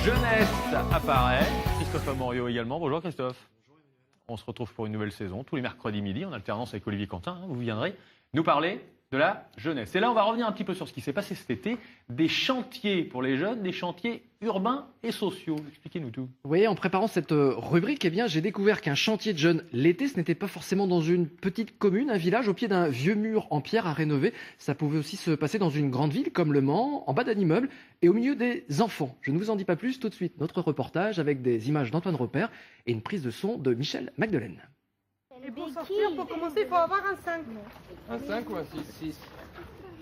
Jeunesse apparaît. Christophe Amorio également. Bonjour Christophe. On se retrouve pour une nouvelle saison, tous les mercredis midi, en alternance avec Olivier Quentin. Vous viendrez nous parler de la jeunesse. Et là, on va revenir un petit peu sur ce qui s'est passé cet été. Des chantiers pour les jeunes, des chantiers urbains et sociaux. Expliquez-nous tout. Oui, en préparant cette rubrique, j'ai découvert qu'un chantier de jeunes l'été, ce n'était pas forcément dans une petite commune, un village au pied d'un vieux mur en pierre à rénover. Ça pouvait aussi se passer dans une grande ville comme Le Mans, en bas d'un immeuble et au milieu des enfants. Je ne vous en dis pas plus, tout de suite, notre reportage avec des images d'Antoine Repère et une prise de son de Michel Magdelaine. Et pour sortir, pour commencer, il faut avoir un 5. Un 5 ou un 6?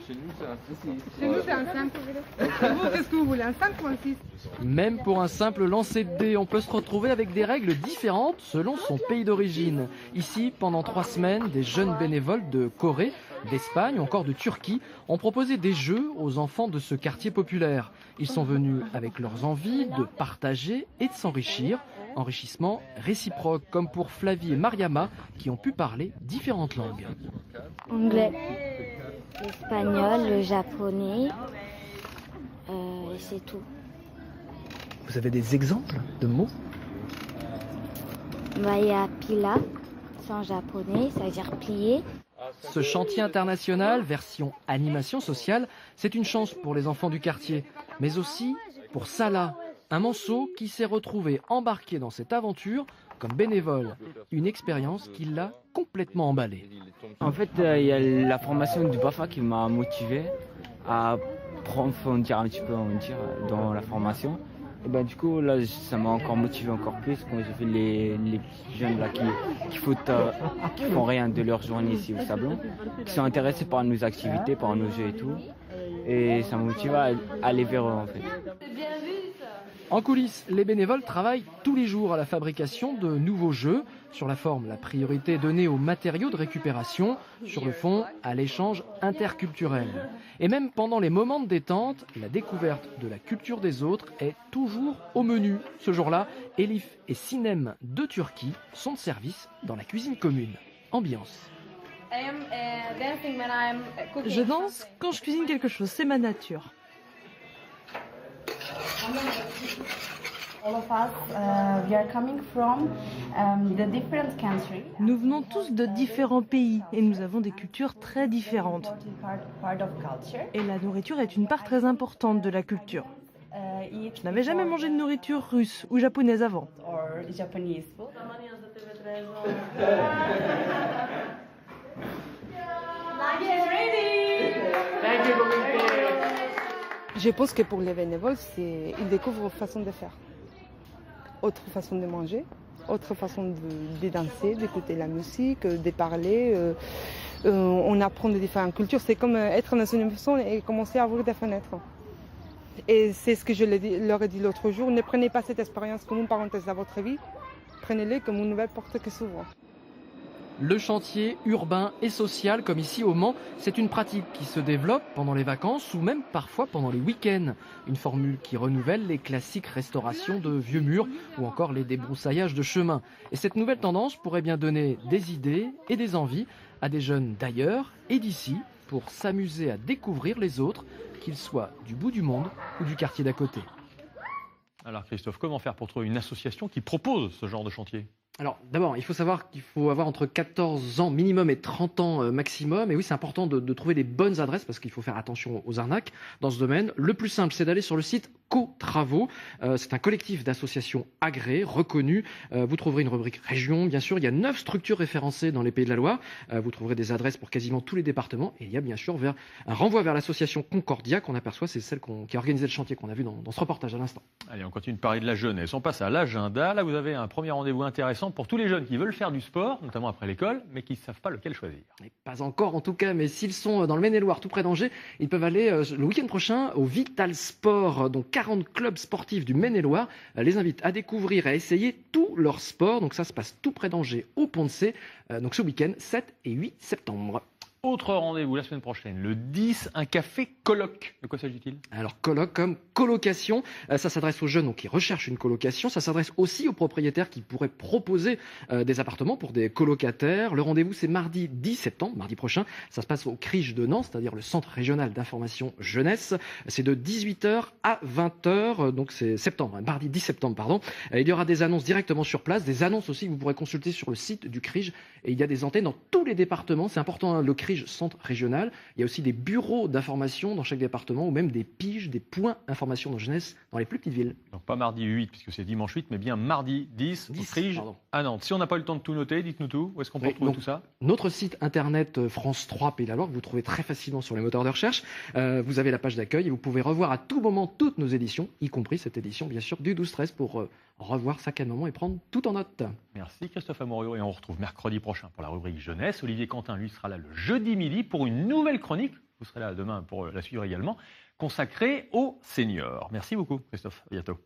Chez nous, c'est un 6. Chez nous, c'est un 5. Vous, qu'est-ce que vous voulez, un 5 ou un 6? Même pour un simple lancer de dés, on peut se retrouver avec des règles différentes selon son pays d'origine. Ici, pendant 3 semaines, des jeunes bénévoles de Corée, d'Espagne ou encore de Turquie ont proposé des jeux aux enfants de ce quartier populaire. Ils sont venus avec leurs envies de partager et de s'enrichir. Enrichissement réciproque, comme pour Flavie et Mariama, qui ont pu parler différentes langues. Anglais, l'espagnol, le japonais, et c'est tout. Vous avez des exemples de mots ? Il y a pila, c'est en japonais, ça veut dire plier. Ce chantier international, version animation sociale, c'est une chance pour les enfants du quartier, mais aussi pour Salah, un manceau qui s'est retrouvé embarqué dans cette aventure comme bénévole. Une expérience qui l'a complètement emballé. En fait, il y a la formation du BAFA qui m'a motivé à approfondir un petit peu dans la formation. Et ben, du coup, là, ça m'a encore motivé encore plus quand j'ai vu les petits jeunes là qui font rien de leur journée ici au Sablon, qui sont intéressés par nos activités, par nos jeux et tout. Et ça me motive à aller vers eux en fait. En coulisses, les bénévoles travaillent tous les jours à la fabrication de nouveaux jeux. Sur la forme, la priorité est donnée aux matériaux de récupération. Sur le fond, à l'échange interculturel. Et même pendant les moments de détente, la découverte de la culture des autres est toujours au menu. Ce jour-là, Elif et Sinem de Turquie sont de service dans la cuisine commune. Ambiance. Je danse quand je cuisine quelque chose, c'est ma nature. Nous venons tous de différents pays et nous avons des cultures très différentes. Et la nourriture est une part très importante de la culture. Je n'avais jamais mangé de nourriture russe ou japonaise avant. Je pense que pour les bénévoles, ils découvrent une façon de faire. Autre façon de manger, autre façon de danser, d'écouter la musique, de parler. On apprend de différentes cultures. C'est comme être dans une maison et commencer à ouvrir des fenêtres. Et c'est ce que je leur ai dit l'autre jour. Ne prenez pas cette expérience comme une parenthèse dans votre vie. Prenez-les comme une nouvelle porte qui s'ouvre. Le chantier urbain et social, comme ici au Mans, c'est une pratique qui se développe pendant les vacances ou même parfois pendant les week-ends. Une formule qui renouvelle les classiques restaurations de vieux murs ou encore les débroussaillages de chemins. Et cette nouvelle tendance pourrait bien donner des idées et des envies à des jeunes d'ailleurs et d'ici pour s'amuser à découvrir les autres, qu'ils soient du bout du monde ou du quartier d'à côté. Alors Christophe, comment faire pour trouver une association qui propose ce genre de chantier ? Alors d'abord, il faut savoir qu'il faut avoir entre 14 ans minimum et 30 ans maximum. Et oui, c'est important de trouver les bonnes adresses parce qu'il faut faire attention aux arnaques dans ce domaine. Le plus simple, c'est d'aller sur le site Co-Travaux. C'est un collectif d'associations agréées, reconnues. Vous trouverez une rubrique région, bien sûr. Il y a 9 structures référencées dans les Pays de la Loire. Vous trouverez des adresses pour quasiment tous les départements. Et il y a bien sûr un renvoi vers l'association Concordia qu'on aperçoit. C'est celle qui a organisé le chantier qu'on a vu dans ce reportage à l'instant. Allez, on continue de parler de la jeunesse. On passe à l'agenda. Là, vous avez un premier rendez-vous intéressant pour tous les jeunes qui veulent faire du sport, notamment après l'école, mais qui ne savent pas lequel choisir. Et pas encore en tout cas, mais s'ils sont dans le Maine-et-Loire, tout près d'Angers, ils peuvent aller le week-end prochain au Vital Sport. Donc 40 clubs sportifs du Maine-et-Loire les invitent à découvrir et à essayer tous leurs sports. Donc ça se passe tout près d'Angers, au Pont de C. Donc ce week-end, 7 et 8 septembre. Autre rendez-vous la semaine prochaine, le 10, un café colloque. De quoi s'agit-il? Alors, colloque comme colocation, ça s'adresse aux jeunes donc, qui recherchent une colocation. Ça s'adresse aussi aux propriétaires qui pourraient proposer des appartements pour des colocataires. Le rendez-vous, c'est mardi 10 septembre, mardi prochain. Ça se passe au CRIJ de Nantes, c'est-à-dire le Centre régional d'information jeunesse. C'est de 18h à 20h, donc c'est septembre, mardi 10 septembre, pardon. Il y aura des annonces directement sur place, des annonces aussi que vous pourrez consulter sur le site du CRIJ. Et il y a des antennes dans tous les départements. C'est important, hein, le CRIJ Centre régional. Il y a aussi des bureaux d'information dans chaque département ou même des piges, des points information de jeunesse dans les plus petites villes. Donc pas mardi 8, puisque c'est dimanche 8, mais bien mardi 10, au CRIJ pardon. à Nantes. Si on n'a pas eu le temps de tout noter, dites-nous tout. Où est-ce qu'on peut retrouver donc, tout ça? Notre site internet France 3 Pays de la Loire, que vous trouvez très facilement sur les moteurs de recherche. Vous avez la page d'accueil et vous pouvez revoir à tout moment toutes nos éditions, y compris cette édition, bien sûr, du 12-13 pour revoir ça calmement et prendre tout en note. Merci Christophe Amorio et on retrouve mercredi prochain pour la rubrique jeunesse. Olivier Quentin, lui, sera là le jeudi midi pour une nouvelle chronique. Vous serez là demain pour la suivre également, consacrée aux seniors. Merci beaucoup Christophe, à bientôt.